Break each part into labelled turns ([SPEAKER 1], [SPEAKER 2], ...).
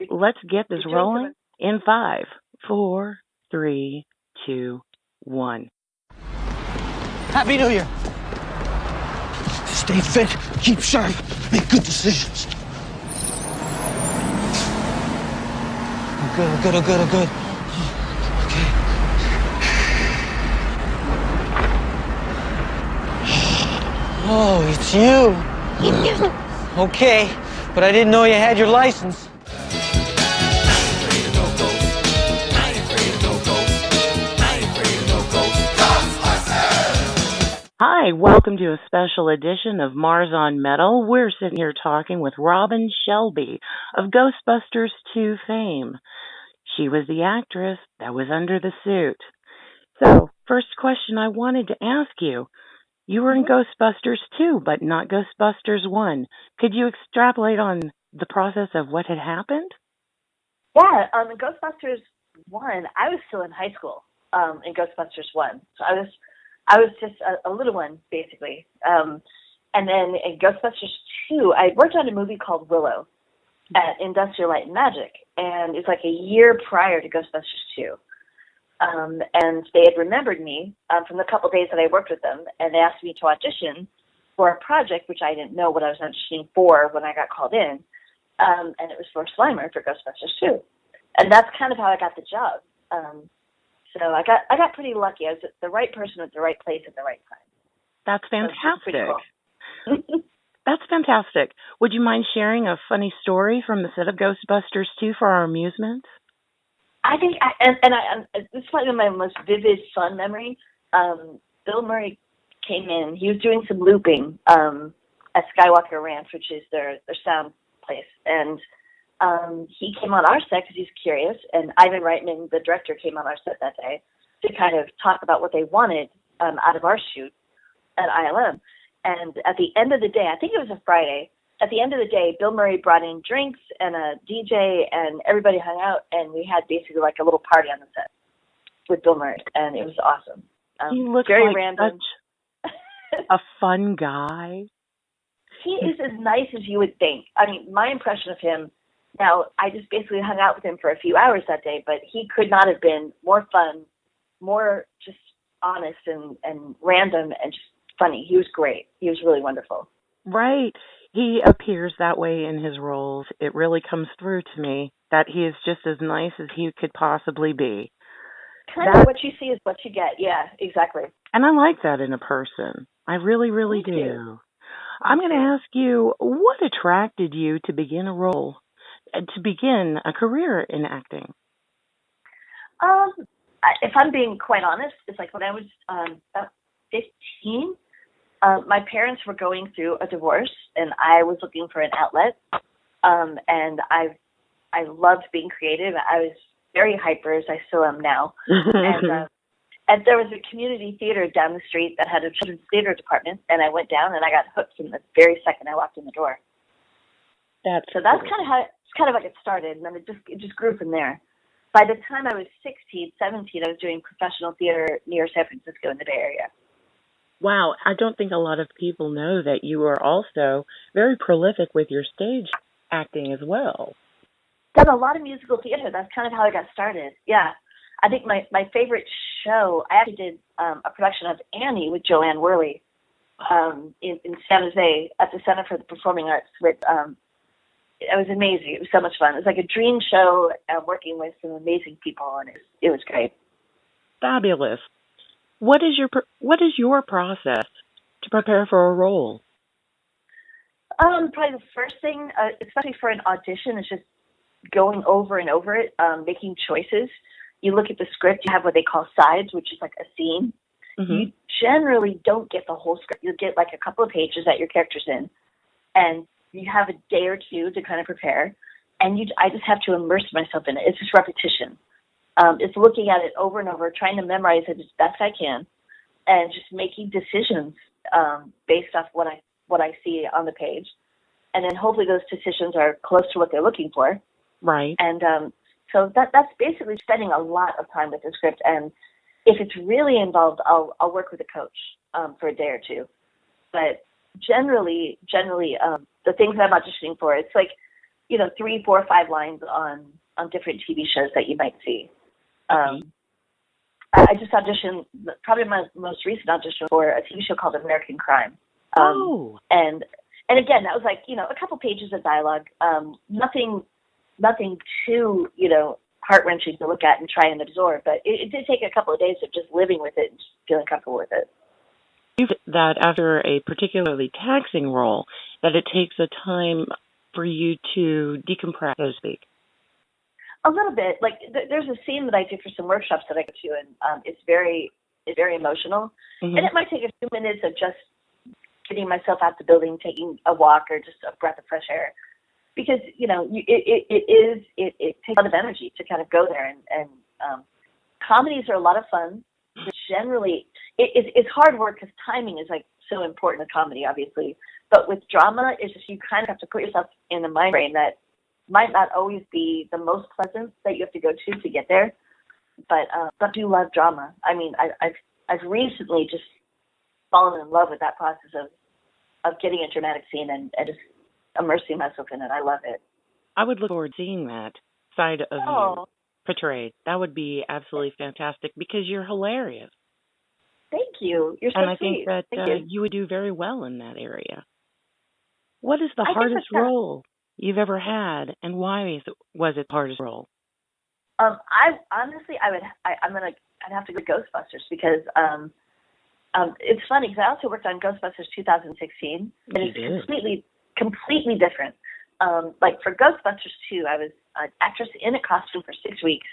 [SPEAKER 1] let's get this rolling in 5, 4, 3, 2, 1.
[SPEAKER 2] Happy New Year. Stay fit, keep sharp, make good decisions. Oh, good. Okay. Oh, it's you. Okay, but I didn't know you had your license.
[SPEAKER 1] Hi, welcome to a special edition of Mars on Metal. We're sitting here talking with Robin Shelby of Ghostbusters 2 fame. She was the actress that was under the suit. So, first question I wanted to ask you. You were in Ghostbusters 2, but not Ghostbusters 1. Could you extrapolate on the process of what had happened?
[SPEAKER 3] Yeah, in Ghostbusters 1, I was still in high school in Ghostbusters 1. So I was just a little one, basically. And then in Ghostbusters 2, I worked on a movie called Willow at Industrial Light and Magic, and it's like a year prior to Ghostbusters 2. And they had remembered me from the couple days that I worked with them, and they asked me to audition for a project, which I didn't know what I was auditioning for when I got called in, and it was for Slimer for Ghostbusters 2. And that's kind of how I got the job. So I got pretty lucky. I was the right person at the right place at the right time.
[SPEAKER 1] That's fantastic.
[SPEAKER 3] Cool.
[SPEAKER 1] That's fantastic. Would you mind sharing a funny story from the set of Ghostbusters 2 for our amusement?
[SPEAKER 3] I think, this is probably my most vivid, fun memory. Bill Murray came in. He was doing some looping at Skywalker Ranch, which is their sound place. And he came on our set because he's curious. And Ivan Reitman, the director, came on our set that day to kind of talk about what they wanted out of our shoot at ILM. And at the end of the day, I think it was a Friday, at the end of the day, Bill Murray brought in drinks and a DJ, and everybody hung out, and we had basically like a little party on the set with Bill Murray, and it was awesome.
[SPEAKER 1] He looked
[SPEAKER 3] very
[SPEAKER 1] like
[SPEAKER 3] random.
[SPEAKER 1] Such a fun guy.
[SPEAKER 3] He is as nice as you would think. I mean, my impression of him, now, I just basically hung out with him for a few hours that day, but he could not have been more fun, more just honest and random and just funny. He was great. He was really wonderful.
[SPEAKER 1] Right. He appears that way in his roles. It really comes through to me that he is just as nice as he could possibly be.
[SPEAKER 3] Kind of what you see is what you get. Yeah, exactly.
[SPEAKER 1] And I like that in a person. I really, really
[SPEAKER 3] Thank
[SPEAKER 1] do.
[SPEAKER 3] you.
[SPEAKER 1] I'm going to ask you, what attracted you to begin a career in acting?
[SPEAKER 3] If I'm being quite honest, it's like when I was about 15, my parents were going through a divorce, and I was looking for an outlet. And I loved being creative. I was very hyper, as I still am now. And there was a community theater down the street that had a children's theater department, and I went down and I got hooked from the very second I walked in the door. That's
[SPEAKER 1] cool.
[SPEAKER 3] kind of like it started, and then it just grew from there. By the time I was 16, 17, I was doing professional theater near San Francisco in the Bay Area.
[SPEAKER 1] Wow, I don't think a lot of people know that you are also very prolific with your stage acting as well.
[SPEAKER 3] Done a lot of musical theater. That's kind of how I got started. Yeah. I think my favorite show, I actually did a production of Annie with Joanne Worley in San Jose at the Center for the Performing Arts. It was amazing. It was so much fun. It was like a dream show, working with some amazing people, and it was great.
[SPEAKER 1] Fabulous. What is your process to prepare for a role?
[SPEAKER 3] Probably the first thing, especially for an audition, is just going over and over it, making choices. You look at the script, you have what they call sides, which is like a scene. Mm-hmm. You generally don't get the whole script. You'll get like a couple of pages that your character's in, and you have a day or two to kind of prepare. And I just have to immerse myself in it. It's just repetition. It's looking at it over and over, trying to memorize it as best I can, and just making decisions based off what I see on the page. And then hopefully those decisions are close to what they're looking for.
[SPEAKER 1] Right.
[SPEAKER 3] And so that's basically spending a lot of time with the script. And if it's really involved, I'll work with a coach for a day or two. But generally, the things I'm auditioning for, it's like 3, 4, 5 lines on different TV shows that you might see. I just auditioned, probably my most recent audition for a TV show called American Crime. And again, that was like, a couple pages of dialogue, nothing too, heart-wrenching to look at and try and absorb, but it did take a couple of days of just living with it and just feeling comfortable with it.
[SPEAKER 1] That after a particularly taxing role, that it takes a time for you to decompress, so to speak.
[SPEAKER 3] A little bit. Like there's a scene that I do for some workshops that I go to, and it's very emotional, and it might take a few minutes of just getting myself out the building, taking a walk, or just a breath of fresh air, because it takes a lot of energy to kind of go there, and comedies are a lot of fun. Generally, it's hard work because timing is like so important in comedy, obviously. But with drama, it's just you kind of have to put yourself in a mind frame that might not always be the most pleasant that you have to go to get there. But I do love drama. I mean, I've recently just fallen in love with that process of getting a dramatic scene and just immersing myself in it. I love it.
[SPEAKER 1] I would look forward to seeing that side of you portrayed. That would be absolutely fantastic because you're hilarious.
[SPEAKER 3] Thank you. You're so
[SPEAKER 1] and I
[SPEAKER 3] sweet.
[SPEAKER 1] think that you would do very well in that area. What is the hardest role you've ever had, and why was it the hardest role?
[SPEAKER 3] I'd have to go to Ghostbusters because it's funny because I also worked on Ghostbusters 2016, and it's completely different. Like for Ghostbusters 2, I was an actress in a costume for 6 weeks,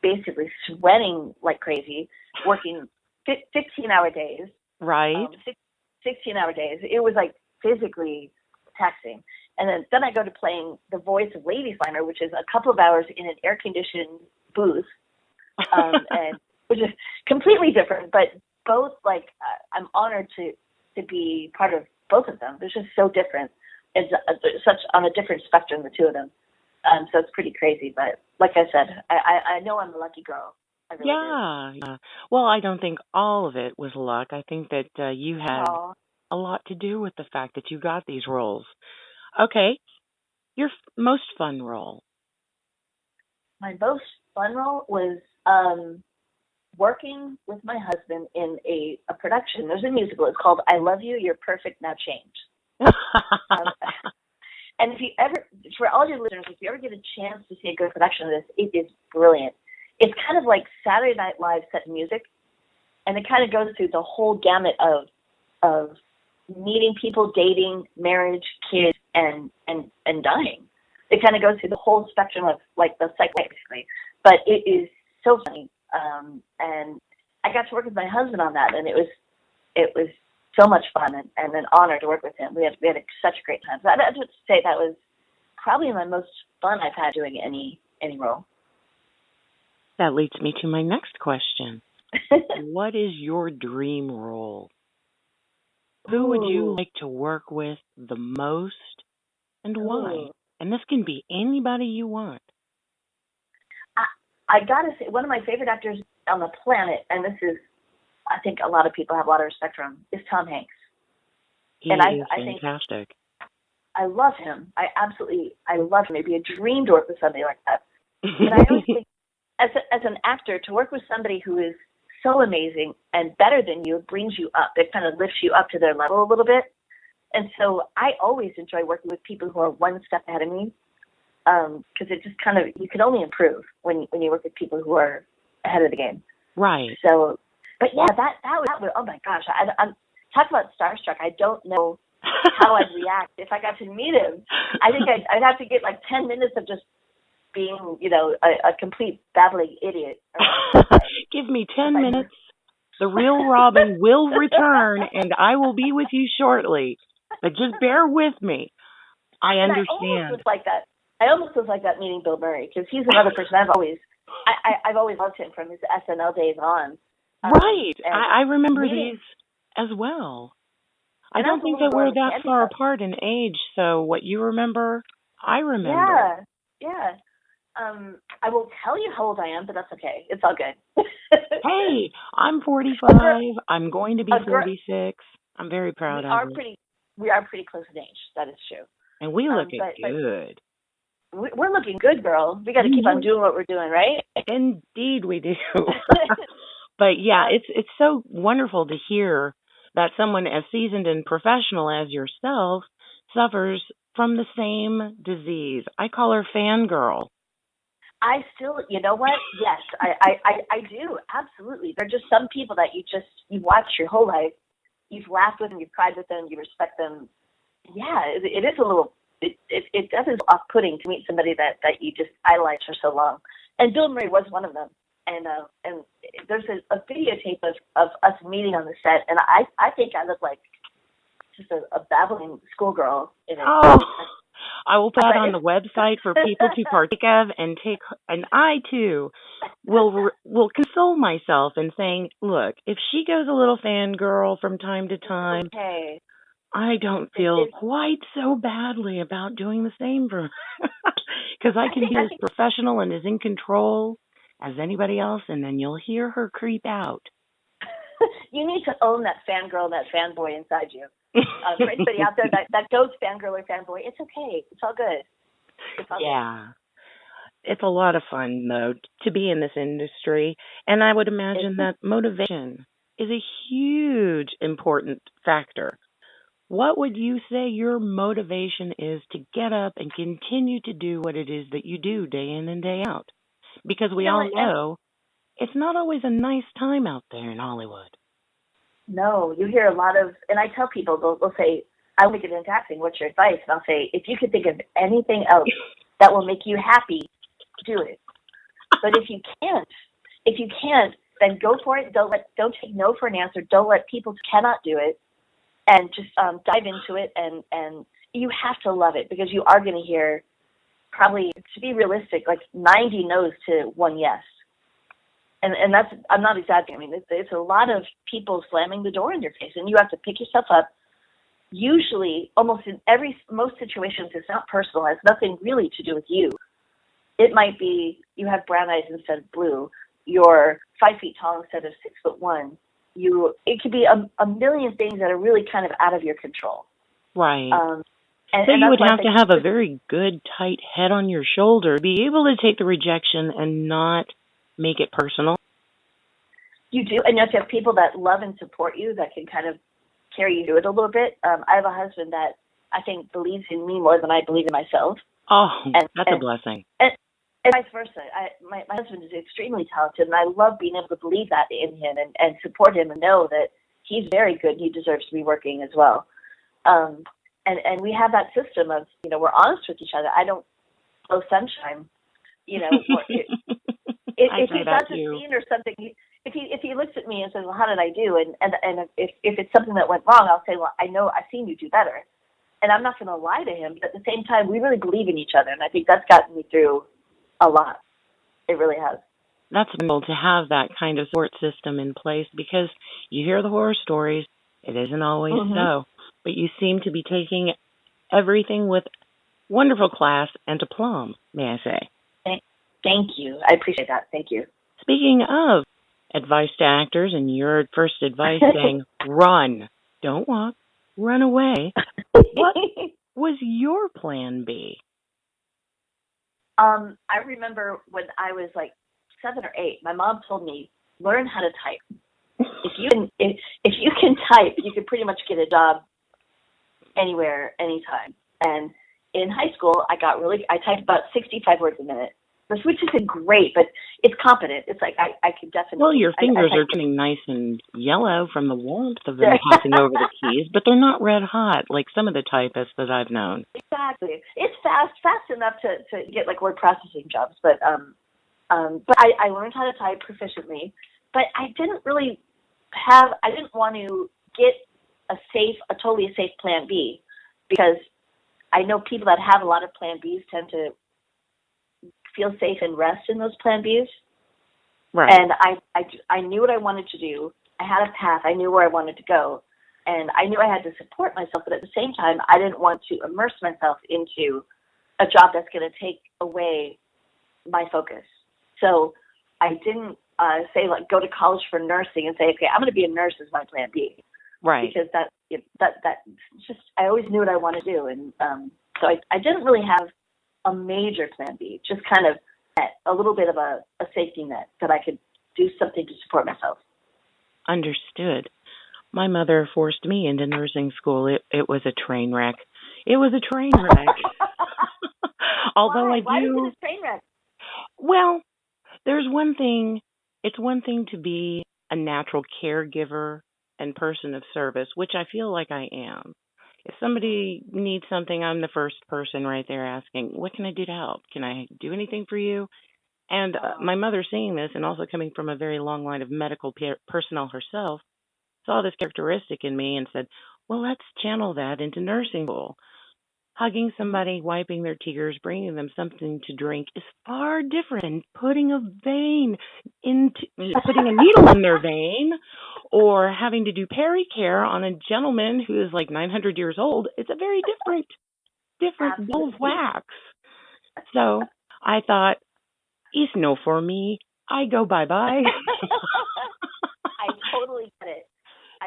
[SPEAKER 3] basically sweating like crazy, working 15-hour days.
[SPEAKER 1] Right.
[SPEAKER 3] 16-hour days. It was like physically taxing. And then I go to playing the voice of Lady Slimer, which is a couple of hours in an air-conditioned booth, and which is completely different. But both, like, I'm honored to be part of both of them. They're just so different. It's such on a different spectrum, the two of them. So it's pretty crazy. But like I said, I know I'm a lucky girl. I really do.
[SPEAKER 1] Well, I don't think all of it was luck. I think that you had a lot to do with the fact that you got these roles. Okay. Your most fun role?
[SPEAKER 3] My most fun role was working with my husband in a production. There's a musical. It's called I Love You, You're Perfect, Now Change. And if you ever, for all your listeners, if you ever get a chance to see a good production of this, it is brilliant. It's kind of like Saturday Night Live set to music, and it kind of goes through the whole gamut of meeting people, dating, marriage, kids, and dying. It kind of goes through the whole spectrum of like the cycle, basically. But it is so funny, and I got to work with my husband on that, and it was so much fun and an honor to work with him. We had such a great time. So I'd have to say that was probably my most fun I've had doing any role.
[SPEAKER 1] That leads me to my next question. What is your dream role? Who would you like to work with the most, and why? And this can be anybody you want.
[SPEAKER 3] I gotta say, one of my favorite actors on the planet, and this is, I think a lot of people have a lot of respect for him, is Tom Hanks.
[SPEAKER 1] He is fantastic.
[SPEAKER 3] I love him. I love him. It'd be a dream to work with somebody like that. And I always think, as an actor, to work with somebody who is so amazing and better than you, it brings you up. It kind of lifts you up to their level a little bit. And so I always enjoy working with people who are one step ahead of me, because it just kind of, you can only improve when you work with people who are ahead of the game.
[SPEAKER 1] Right.
[SPEAKER 3] So, but yeah, that would, oh my gosh, I'm talk about starstruck. I don't know how I'd react if I got to meet him. I think I'd have to get like 10 minutes of just being, a complete babbling idiot.
[SPEAKER 1] Give me 10 minutes. The real Robin will return, and I will be with you shortly. But just bear with me. I understand.
[SPEAKER 3] I almost was like that meeting Bill Murray, because he's another person I've always loved him from his SNL days on.
[SPEAKER 1] Right. I remember these as well. I don't think that we're that far apart in age, so what you remember, I remember.
[SPEAKER 3] Yeah. I won't tell you how old I am, but that's okay. It's all good.
[SPEAKER 1] Hey, I'm 45. I'm going to be 46. I'm very proud of it.
[SPEAKER 3] We are pretty close in age. That is true.
[SPEAKER 1] And we look
[SPEAKER 3] But
[SPEAKER 1] good.
[SPEAKER 3] we're looking good, girl. We got to keep on doing what we're doing, right?
[SPEAKER 1] Indeed, we do. But yeah, it's so wonderful to hear that someone as seasoned and professional as yourself suffers from the same disease. I call her fangirl.
[SPEAKER 3] I still, you know what? Yes, I do. Absolutely. There are just some people that you watch your whole life. You've laughed with them, you've cried with them, you respect them. Yeah, it is a little, it does is off-putting to meet somebody that you just idolized for so long. And Bill Murray was one of them. And there's a videotape of us meeting on the set, and I think I look like just a babbling schoolgirl in it.
[SPEAKER 1] Oh, I will put that on the website for people to partake of and I too will console myself in saying, look, if she goes a little fangirl from time to time,
[SPEAKER 3] okay.
[SPEAKER 1] I don't feel quite so badly about doing the same for because I can be as professional and as in control as anybody else, and then you'll hear her creep out.
[SPEAKER 3] You need to own that fangirl, that fanboy inside you. For anybody out there that goes fangirl or fanboy, it's okay. It's all good.
[SPEAKER 1] Yeah. It's a lot of fun, though, to be in this industry. And I would imagine that motivation is a huge, important factor. What would you say your motivation is to get up and continue to do what it is that you do day in and day out? Because we all know it's not always a nice time out there in Hollywood.
[SPEAKER 3] No, you hear a lot of, and I tell people, they'll say, I want to get into acting. What's your advice? And I'll say, if you could think of anything else that will make you happy, do it. But if you can't, then go for it. Don't take no for an answer. Don't let people cannot do it, and just dive into it. And you have to love it, because you are going to hear, probably, to be realistic, like 90 no's to one yes. And that's, I'm not exaggerating. I mean, it's a lot of people slamming the door in your face, and you have to pick yourself up. Usually, almost in most situations, it's not personal. It has nothing really to do with you. It might be you have brown eyes instead of blue. You're 5 feet tall instead of 6'1". It could be a million things that are really kind of out of your control.
[SPEAKER 1] Right. So you would have to have a very good, tight head on your shoulder to be able to take the rejection and not make it personal.
[SPEAKER 3] You do, and you have to have people that love and support you, that can kind of carry you through it a little bit. I have a husband that I think believes in me more than I believe in myself.
[SPEAKER 1] Oh, that's a blessing.
[SPEAKER 3] And vice versa. My husband is extremely talented, and I love being able to believe that in him and support him and know that he's very good and he deserves to be working as well. And we have that system of, we're honest with each other. I don't blow sunshine. If he does a scene or something, if he looks at me and says, well, how did I do? And if it's something that went wrong, I'll say, well, I know I've seen you do better. And I'm not going to lie to him, but at the same time, we really believe in each other. And I think that's gotten me through a lot. It really has.
[SPEAKER 1] That's wonderful to have that kind of support system in place, because you hear the horror stories. It isn't always so. But you seem to be taking everything with wonderful class and aplomb, may I say.
[SPEAKER 3] Thank you. I appreciate that. Thank you.
[SPEAKER 1] Speaking of advice to actors, and your first advice saying, run, don't walk, run away. What was your plan B?
[SPEAKER 3] I remember when I was like 7 or 8, my mom told me, learn how to type. If you can type, you can pretty much get a job anywhere, anytime. And in high school, I typed about 65 words a minute, which isn't great, but it's competent. It's like I could definitely.
[SPEAKER 1] Well, your fingers are turning nice and yellow from the warmth of them passing over the keys, but they're not red hot like some of the typists that I've known.
[SPEAKER 3] Exactly, it's fast enough to get like word processing jobs, but I learned how to type proficiently, but I didn't really I didn't want to get a totally safe plan B, because I know people that have a lot of plan Bs tend to feel safe and rest in those plan Bs. Right. And I knew what I wanted to do. I had a path. I knew where I wanted to go. And I knew I had to support myself, but at the same time, I didn't want to immerse myself into a job that's going to take away my focus. So I didn't say, like, go to college for nursing and say, okay, I'm going to be a nurse as my plan B.
[SPEAKER 1] Right.
[SPEAKER 3] Because that just, I always knew what I want to do. And So I didn't really have a major plan B, just kind of a little bit of a safety net that I could do something to support myself.
[SPEAKER 1] Understood. My mother forced me into nursing school. It was a train wreck. It was a train wreck. Although
[SPEAKER 3] Why?
[SPEAKER 1] I
[SPEAKER 3] Why was
[SPEAKER 1] do,
[SPEAKER 3] it a train wreck?
[SPEAKER 1] well, there's one thing, it's one thing to be a natural caregiver and person of service, which I feel like I am. If somebody needs something, I'm the first person right there asking, what can I do to help? Can I do anything for you? And my mother seeing this and also coming from a very long line of medical personnel herself, saw this characteristic in me and said, well, let's channel that into nursing school. Hugging somebody, wiping their tears, bringing them something to drink is far different than putting a needle in their vein or having to do pericare on a gentleman who is like 900 years old. It's a very different ball of wax. So I thought, it's no for me. I go bye-bye.
[SPEAKER 3] I totally get it.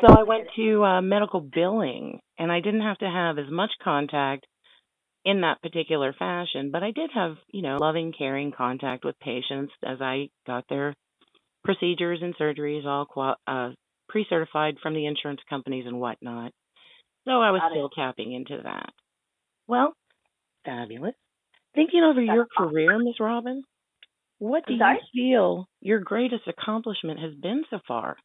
[SPEAKER 1] So I went to medical billing, and I didn't have to have as much contact in that particular fashion, but I did have, loving, caring contact with patients as I got their procedures and surgeries all pre-certified from the insurance companies and whatnot. So I was still tapping into that. Well, fabulous. Thinking over your career, Miss Robin, what do you feel your greatest accomplishment has been so far?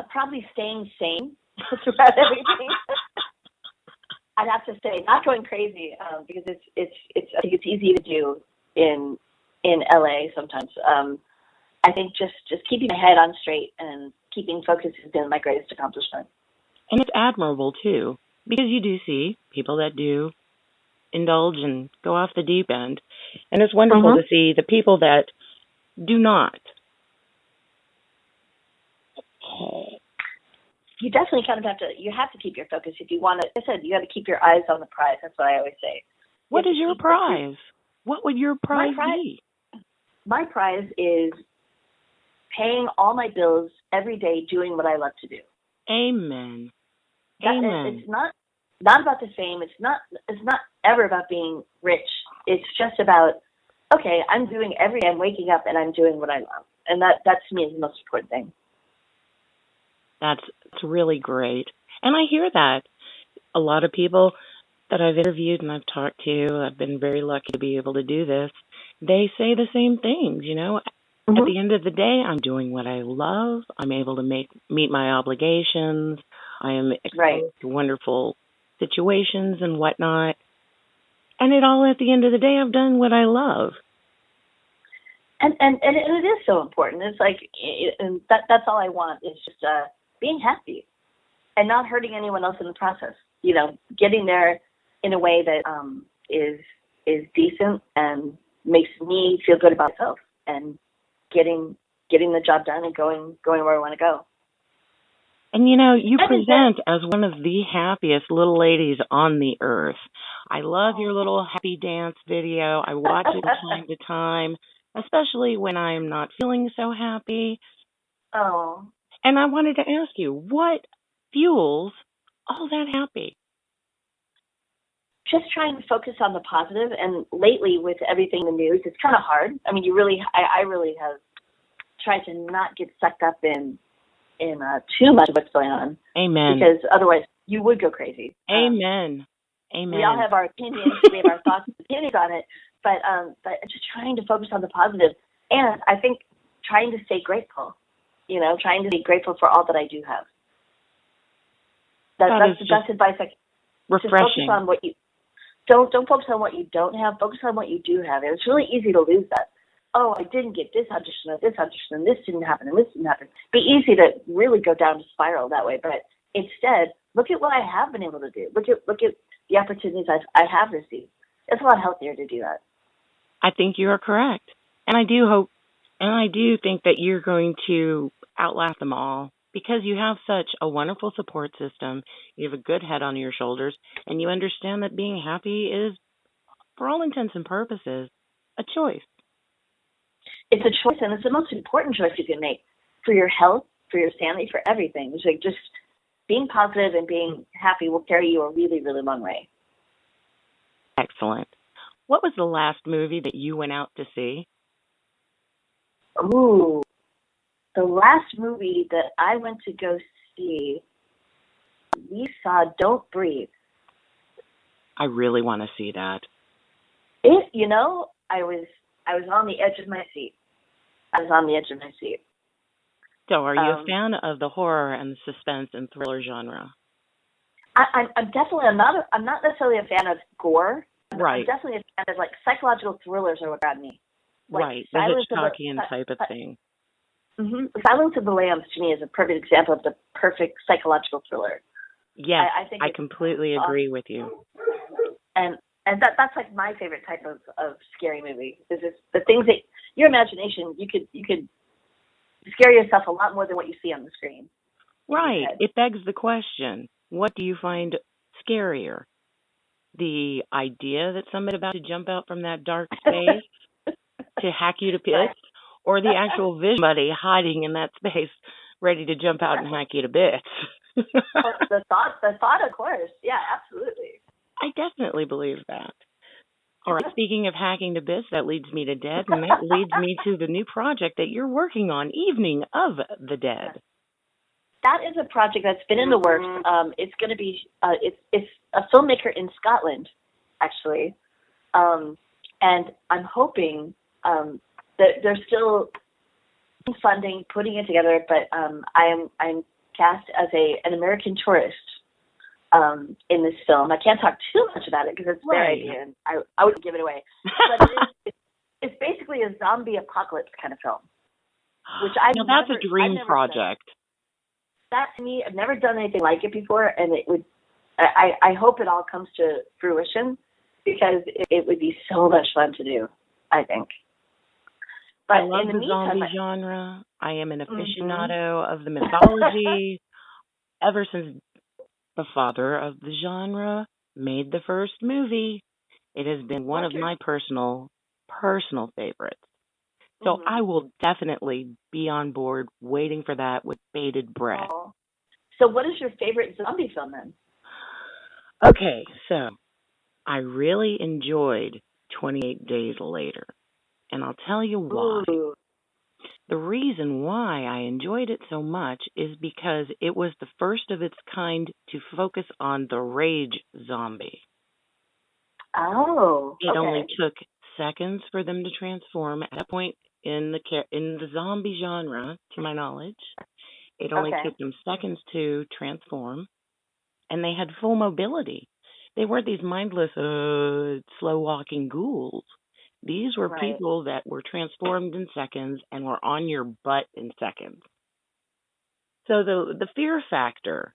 [SPEAKER 3] Probably staying sane throughout everything. I'd have to say, not going crazy, because it's I think it's easy to do in LA sometimes. I think just keeping my head on straight and keeping focus has been my greatest accomplishment.
[SPEAKER 1] And it's admirable too, because you do see people that do indulge and go off the deep end, and it's wonderful to see the people that do not.
[SPEAKER 3] You definitely kind of have to keep your focus if you want to. Like I said, you got to keep your eyes on the prize. That's what I always say.
[SPEAKER 1] What is your prize? What would your prize be?
[SPEAKER 3] My prize is paying all my bills every day, doing what I love to do.
[SPEAKER 1] Amen.
[SPEAKER 3] Amen. It's not about the fame. It's not ever about being rich. It's just about, okay, I'm doing every day. I'm waking up and I'm doing what I love, and that to me is the most important thing.
[SPEAKER 1] That's really great. And I hear that. A lot of people that I've interviewed and I've talked to, I've been very lucky to be able to do this, they say the same things, At the end of the day, I'm doing what I love. I'm able to meet my obligations. I am exposed to wonderful situations and whatnot. And at the end of the day, I've done what I love.
[SPEAKER 3] And it is so important. It's like, and that's all I want is just being happy and not hurting anyone else in the process. Getting there in a way that is decent and makes me feel good about myself, and getting the job done and going where I want to go.
[SPEAKER 1] And you present as one of the happiest little ladies on the earth. I love your little happy dance video. I watch it from time to time, especially when I'm not feeling so happy.
[SPEAKER 3] Oh.
[SPEAKER 1] And I wanted to ask you, what fuels all that happy?
[SPEAKER 3] Just trying to focus on the positive. And lately, with everything in the news, it's kind of hard. I mean, I really have tried to not get sucked up in too much of what's going on.
[SPEAKER 1] Amen.
[SPEAKER 3] Because otherwise, you would go crazy.
[SPEAKER 1] Amen. Amen.
[SPEAKER 3] We all have our opinions. We have our thoughts and opinions on it. But just trying to focus on the positive. And I think trying to stay grateful. Trying to be grateful for all that I do have. That's the best advice.
[SPEAKER 1] Refreshing.
[SPEAKER 3] Focus on what you don't focus on what you don't have. Focus on what you do have. And it's really easy to lose that. Oh, I didn't get this audition or this audition, and this didn't happen, and this didn't happen. It'd be easy to really go down the spiral that way. But instead, look at what I have been able to do. Look at the opportunities I have received. It's a lot healthier to do that.
[SPEAKER 1] I think you are correct. And I do think that you're going to outlast them all, because you have such a wonderful support system. You have a good head on your shoulders, and you understand that being happy is, for all intents and purposes, a choice.
[SPEAKER 3] It's a choice, and it's the most important choice you can make for your health, for your sanity, for everything. It's like just being positive and being happy will carry you a really, really long way.
[SPEAKER 1] Excellent. What was the last movie that you went out to see?
[SPEAKER 3] Ooh, the last movie that I went to go see, we saw Don't Breathe.
[SPEAKER 1] I really want to see that.
[SPEAKER 3] I was on the edge of my seat. I was on the edge of my seat.
[SPEAKER 1] So, are you a
[SPEAKER 3] Um,
[SPEAKER 1] fan of the horror and suspense and thriller genre?
[SPEAKER 3] I'm not necessarily a fan of gore. I'm
[SPEAKER 1] Right,
[SPEAKER 3] definitely a fan of like psychological thrillers are what got me. Like
[SPEAKER 1] right. The Hitchcockian type of thing.
[SPEAKER 3] Silence of the Lambs to me is a perfect example of the perfect psychological thriller.
[SPEAKER 1] Yes,
[SPEAKER 3] I think
[SPEAKER 1] I
[SPEAKER 3] it's
[SPEAKER 1] completely agree with you.
[SPEAKER 3] and that's like my favorite type of scary movie. Is the things that your imagination you could scare yourself a lot more than what you see on the screen in your
[SPEAKER 1] Right.
[SPEAKER 3] head.
[SPEAKER 1] It begs the question, what do you find scarier? The idea that somebody's about to jump out from that dark space to hack you to
[SPEAKER 3] Right.
[SPEAKER 1] bits, or the actual vision of somebody hiding in that space ready to jump out and hack you to bits?
[SPEAKER 3] Oh, the thought, of course. Yeah, absolutely.
[SPEAKER 1] I definitely believe that. All right, speaking of hacking to bits, that leads me to Dead, and that leads me to the new project that you're working on, Evening of the Dead.
[SPEAKER 3] That is a project that's been in the works. It's going to be it's a filmmaker in Scotland, actually, and I'm hoping that they're still funding, putting it together. But I'm cast as an American tourist in this film. I can't talk too much about it because it's their
[SPEAKER 1] Right.
[SPEAKER 3] idea, and I wouldn't give it away. But it's basically a zombie apocalypse kind of film, which
[SPEAKER 1] Now that's a dream
[SPEAKER 3] I've never done.
[SPEAKER 1] project.
[SPEAKER 3] That to me, I've never done anything like it before, and it would. I hope it all comes to fruition because it would be so much fun to do. I think. But
[SPEAKER 1] I love
[SPEAKER 3] in the
[SPEAKER 1] the
[SPEAKER 3] meantime,
[SPEAKER 1] zombie genre. I am an aficionado of the mythology. Ever since the father of the genre made the first movie, it has been one of my personal favorites. So I will definitely be on board waiting for that with bated breath.
[SPEAKER 3] Oh. So, what is your favorite zombie film then?
[SPEAKER 1] Okay, so I really enjoyed 28 Days Later, and I'll tell you why.
[SPEAKER 3] Ooh,
[SPEAKER 1] The reason why I enjoyed it so much is because it was the first of its kind to focus on the rage zombie.
[SPEAKER 3] oh,
[SPEAKER 1] It only
[SPEAKER 3] okay,
[SPEAKER 1] took seconds for them to transform. At that point in the zombie genre, to my knowledge, it only
[SPEAKER 3] okay,
[SPEAKER 1] took them seconds to transform, and they had full mobility. They weren't these mindless, slow walking ghouls. These were
[SPEAKER 3] right.
[SPEAKER 1] people that were transformed in seconds and were on your butt in seconds. So the fear factor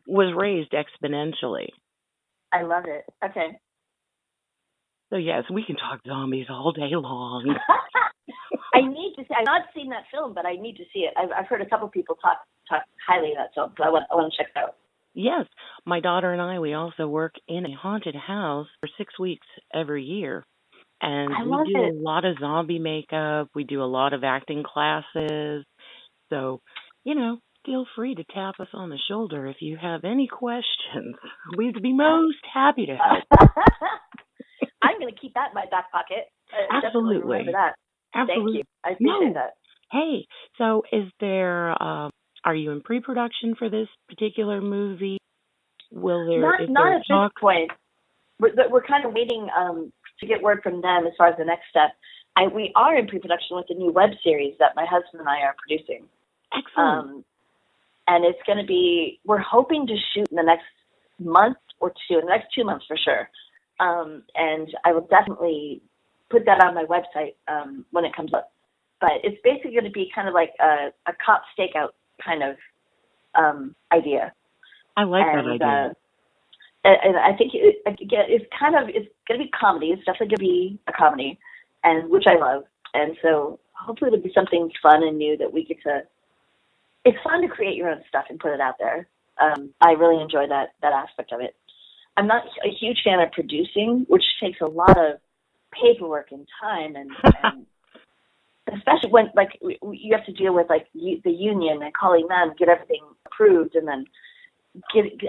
[SPEAKER 1] was raised exponentially.
[SPEAKER 3] I love it. Okay.
[SPEAKER 1] So yes, we can talk zombies all day long.
[SPEAKER 3] I need to see. I've not seen that film, but I need to see it. I've heard a couple people talk highly of that film, so I want to check it out.
[SPEAKER 1] Yes, my daughter and I, we also work in a haunted house for 6 weeks every year. And
[SPEAKER 3] I
[SPEAKER 1] we
[SPEAKER 3] love
[SPEAKER 1] do a
[SPEAKER 3] it.
[SPEAKER 1] lot of zombie makeup. We do a lot of acting classes. So, feel free to tap us on the shoulder if you have any questions. We'd be most happy to help.
[SPEAKER 3] I'm going to keep that in my back pocket. Definitely remember
[SPEAKER 1] Absolutely.
[SPEAKER 3] that. Thank you.
[SPEAKER 1] Absolutely.
[SPEAKER 3] I appreciate
[SPEAKER 1] No.
[SPEAKER 3] that.
[SPEAKER 1] Hey, so are you in pre-production for this particular movie? Is
[SPEAKER 3] Not
[SPEAKER 1] there
[SPEAKER 3] at this
[SPEAKER 1] talk?
[SPEAKER 3] point. We're kind of waiting to get word from them as far as the next step. We are in pre-production with a new web series that my husband and I are producing.
[SPEAKER 1] Excellent.
[SPEAKER 3] And it's going to be, we're hoping to shoot in the next month or two, in the next 2 months for sure. And I will definitely put that on my website when it comes up. But it's basically going to be kind of like a cop stakeout kind of idea.
[SPEAKER 1] I like that idea.
[SPEAKER 3] And I think it's going to be comedy. It's definitely going to be a comedy, and which I love. And so hopefully it'll be something fun and new that we get to. It's fun to create your own stuff and put it out there. I really enjoy that aspect of it. I'm not a huge fan of producing, which takes a lot of paperwork and time, and especially when you have to deal with the union and calling them, get everything approved, and then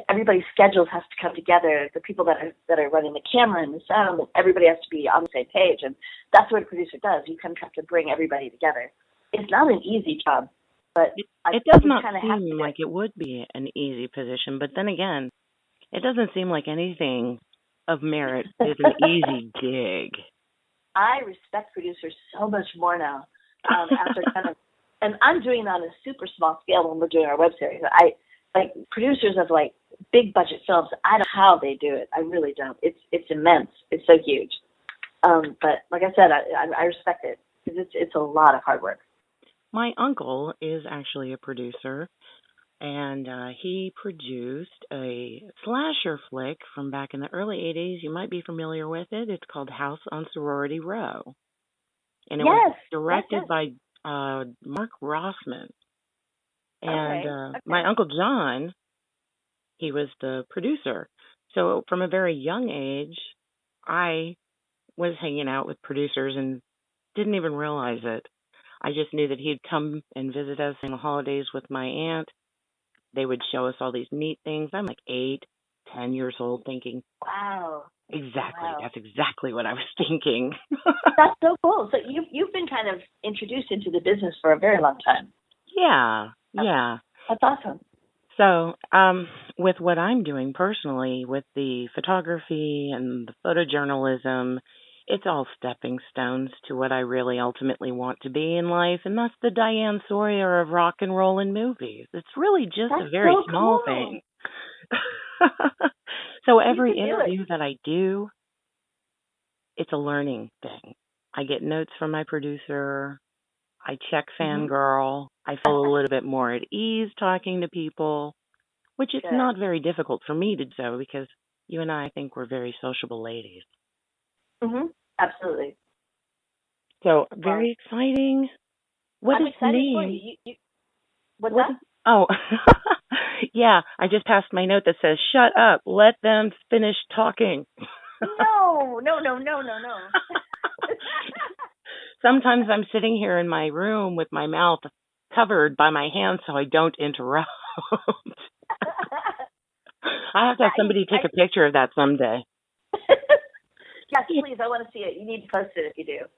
[SPEAKER 3] everybody's schedules has to come together. The people that are running the camera and the sound, and everybody has to be on the same page, and that's what a producer does. You kind of have to bring everybody together. It's not an easy job, but
[SPEAKER 1] it does not seem like it would be an easy position. But then again, it doesn't seem like anything of merit is an easy gig.
[SPEAKER 3] I respect producers so much more now. After and I'm doing it on a super small scale when we're doing our web series. I like producers of like big budget films. I don't know how they do it. I really don't. It's immense. It's so huge. But like I said, I respect it because it's a lot of hard work.
[SPEAKER 1] My uncle is actually a producer, and he produced a slasher flick from back in the early 80s. You might be familiar with it. It's called House on Sorority Row. And it was directed by Mark Rossman. And my Uncle John, he was the producer. So from a very young age, I was hanging out with producers and didn't even realize it. I just knew that he'd come and visit us in the holidays with my aunt. They would show us all these neat things. I'm like 8, 10 years old thinking,
[SPEAKER 3] wow.
[SPEAKER 1] Exactly. Wow. That's exactly what I was thinking.
[SPEAKER 3] That's so cool. So you've been kind of introduced into the business for a very long time.
[SPEAKER 1] Yeah.
[SPEAKER 3] That's awesome.
[SPEAKER 1] So, with what I'm doing personally with the photography and the photojournalism, it's all stepping stones to what I really ultimately want to be in life, and that's the Diane Sawyer of rock and roll and movies. It's really just a very small thing. So every interview that I do, it's a learning thing. I get notes from my producer. I check Fangirl. I feel a little bit more at ease talking to people, which it's not very difficult for me to do because you and I think we're very sociable ladies.
[SPEAKER 3] Absolutely.
[SPEAKER 1] So very exciting. What
[SPEAKER 3] I'm
[SPEAKER 1] is
[SPEAKER 3] excited
[SPEAKER 1] the name?
[SPEAKER 3] For you. What's that?
[SPEAKER 1] Oh, yeah. I just passed my note that says, "Shut up. Let them finish talking."
[SPEAKER 3] No.
[SPEAKER 1] Sometimes I'm sitting here in my room with my mouth covered by my hands so I don't interrupt. I have to have somebody take a picture of that someday.
[SPEAKER 3] Yes, please. I want to see it. You need to post it if you do.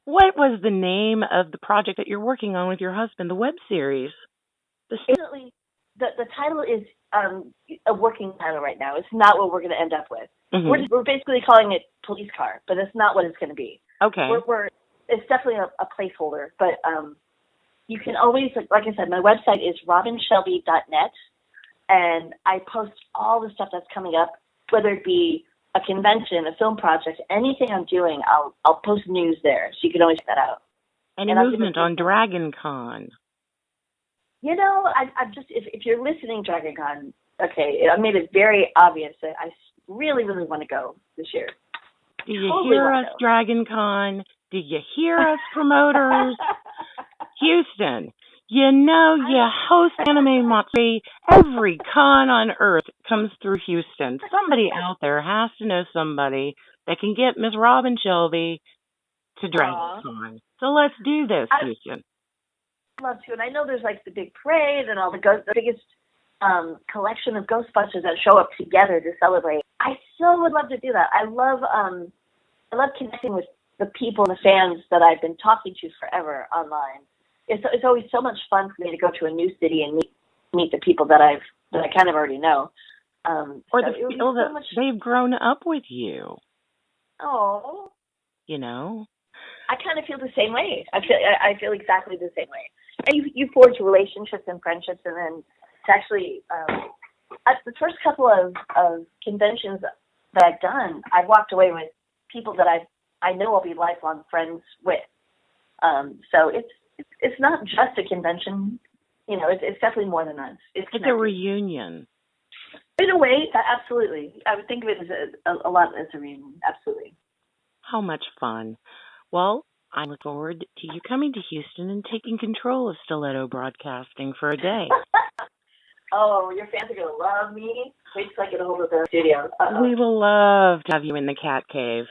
[SPEAKER 1] What was the name of the project that you're working on with your husband, the web series?
[SPEAKER 3] Definitely. The title is a working title right now. It's not what we're going to end up with. We're basically calling it Police Car, but it's not what it's going to be.
[SPEAKER 1] Okay.
[SPEAKER 3] It's definitely a placeholder, but you can always, like I said, my website is robinshelby.net, and I post all the stuff that's coming up, whether it be a convention, a film project, anything I'm doing, I'll post news there, so you can always check that out.
[SPEAKER 1] Any movement on Dragon Con?
[SPEAKER 3] You know, I've just, if you're listening, Dragon Con, okay, I made it very obvious that I really, really want to go this year.
[SPEAKER 1] Do you hear us, Dragon Con? Do you hear us, promoters? Houston, you know you host Anime Matsuri. Every con on earth comes through Houston. Somebody out there has to know somebody that can get Miss Robin Shelby to Dragon Con. So let's do this, Houston.
[SPEAKER 3] I'd love to, and I know there's like the big parade and all the biggest collection of Ghostbusters that show up together to celebrate. I so would love to do that. I love connecting with the people and the fans that I've been talking to forever online. It's always so much fun for me to go to a new city and meet the people that I kind of already know.
[SPEAKER 1] Or the people that they've grown up with you.
[SPEAKER 3] Oh.
[SPEAKER 1] You know?
[SPEAKER 3] I kind of feel the same way. I feel exactly the same way. And you forge relationships and friendships, and then it's actually the first couple of conventions that I've done, I've walked away with people that I know I'll be lifelong friends with. So it's not just a convention, you know. It's definitely more than that. It's
[SPEAKER 1] a reunion.
[SPEAKER 3] In a way, absolutely. I would think of it as a lot as a reunion. Absolutely.
[SPEAKER 1] How much fun! Well, I look forward to you coming to Houston and taking control of Stiletto Broadcasting for a day.
[SPEAKER 3] Oh, your fans are going to love me. Wait till I get a hold of the studio.
[SPEAKER 1] We will love to have you in the cat cave.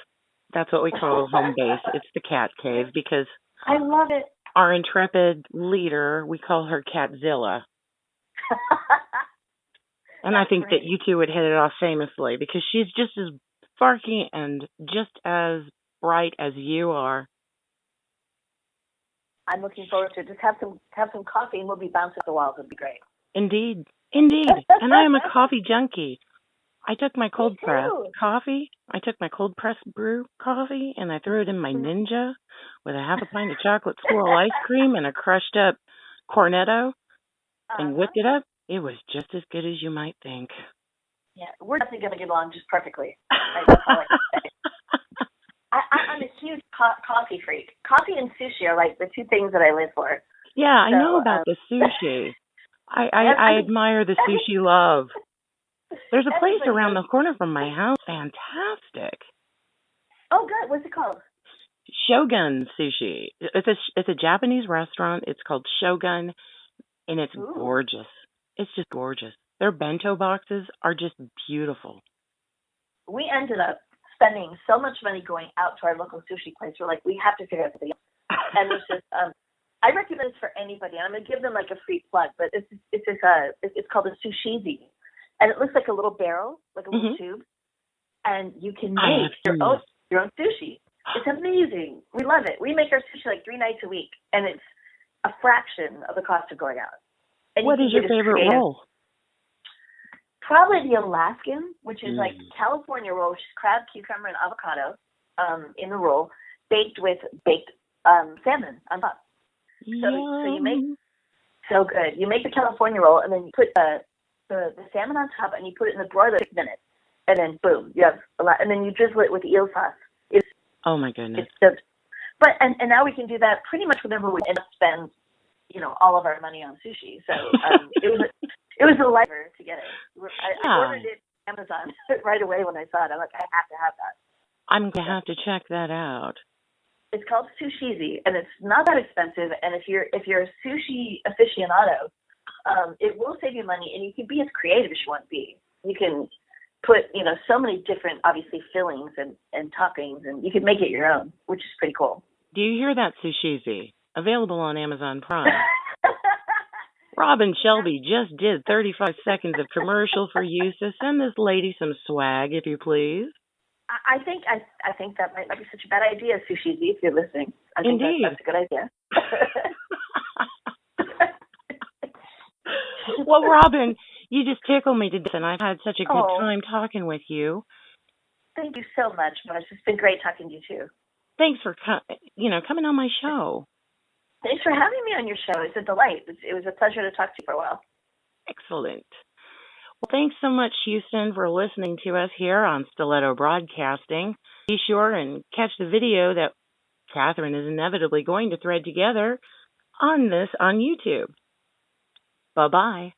[SPEAKER 1] That's what we call home base. It's the cat cave because
[SPEAKER 3] I love it.
[SPEAKER 1] Our intrepid leader, we call her Catzilla. And I
[SPEAKER 3] That's
[SPEAKER 1] think that
[SPEAKER 3] great.
[SPEAKER 1] you two would hit it off famously because she's just as sparky and just as bright as you are.
[SPEAKER 3] I'm looking forward to it. Just have some coffee and we'll be bouncing the walls. It'll be great.
[SPEAKER 1] Indeed. Indeed. And I am a coffee junkie. I took my
[SPEAKER 3] Me
[SPEAKER 1] cold press
[SPEAKER 3] too.
[SPEAKER 1] coffee. I took my cold press brew coffee and I threw it in my Ninja with a half a pint of chocolate swirl ice cream and a crushed up cornetto and
[SPEAKER 3] Uh-huh.
[SPEAKER 1] whipped it up. It was just as good as you might think.
[SPEAKER 3] Yeah, we're definitely going to get along just perfectly. That's all I can say. I'm a huge coffee freak. Coffee and sushi are like the two things that I live for.
[SPEAKER 1] Yeah, I know
[SPEAKER 3] So,
[SPEAKER 1] about the sushi. I
[SPEAKER 3] I
[SPEAKER 1] admire the sushi love. There's a place
[SPEAKER 3] everybody
[SPEAKER 1] around
[SPEAKER 3] knows.
[SPEAKER 1] the corner from my house. Fantastic.
[SPEAKER 3] Oh, good. What's it called?
[SPEAKER 1] Shogun Sushi. It's a Japanese restaurant. It's called Shogun, and it's
[SPEAKER 3] Ooh.
[SPEAKER 1] gorgeous. It's just gorgeous. Their bento boxes are just beautiful.
[SPEAKER 3] We ended up spending so much money going out to our local sushi place. We're like, we have to figure out something else. And it's just, I recommend this for anybody. And I'm going to give them like a free plug, but it's called a sushizi. And it looks like a little barrel, like a little tube. And you can
[SPEAKER 1] I
[SPEAKER 3] make
[SPEAKER 1] have seen this.
[SPEAKER 3] your own sushi. It's amazing. We love it. We make our sushi like 3 nights a week, and it's a fraction of the cost of going out. And
[SPEAKER 1] What is your favorite roll?
[SPEAKER 3] Probably the Alaskan, which is like California roll, which is crab, cucumber, and avocado in the roll, baked with baked salmon on top. So you make so good. You make the California roll, and then you put the salmon on top, and you put it in the broiler for 6 minutes, and then boom, you have a lot. And then you drizzle it with eel sauce.
[SPEAKER 1] Oh my goodness!
[SPEAKER 3] It's just, but and now we can do that pretty much whenever we end up spend, all of our money on sushi. So it was a lifer to get it. I ordered it on Amazon right away when I saw it. I'm like, I have to have that.
[SPEAKER 1] I'm gonna have to check that out.
[SPEAKER 3] It's called Sushizi, and it's not that expensive. And if you're a sushi aficionado, it will save you money, and you can be as creative as you want to be. You can put, so many different, obviously, fillings and toppings, and you can make it your own, which is pretty cool.
[SPEAKER 1] Do you hear that, Sushizi? Available on Amazon Prime. Robin Shelby just did 35 seconds of commercial for you, so send this lady some swag, if you please.
[SPEAKER 3] I think that might not be such a bad idea, Sushizi, if you're listening. I think
[SPEAKER 1] Indeed.
[SPEAKER 3] that's a good idea.
[SPEAKER 1] Well, Robin, you just tickle me to death, and I've had such a good time talking with you.
[SPEAKER 3] Thank you so much, Marge. It's been great talking to you, too.
[SPEAKER 1] Thanks for coming on my show.
[SPEAKER 3] Thanks for having me on your show. It's a delight. It was a pleasure to talk to you for a while.
[SPEAKER 1] Excellent. Well, thanks so much, Houston, for listening to us here on Stiletto Broadcasting. Be sure and catch the video that Catherine is inevitably going to thread together on YouTube. Bye-bye.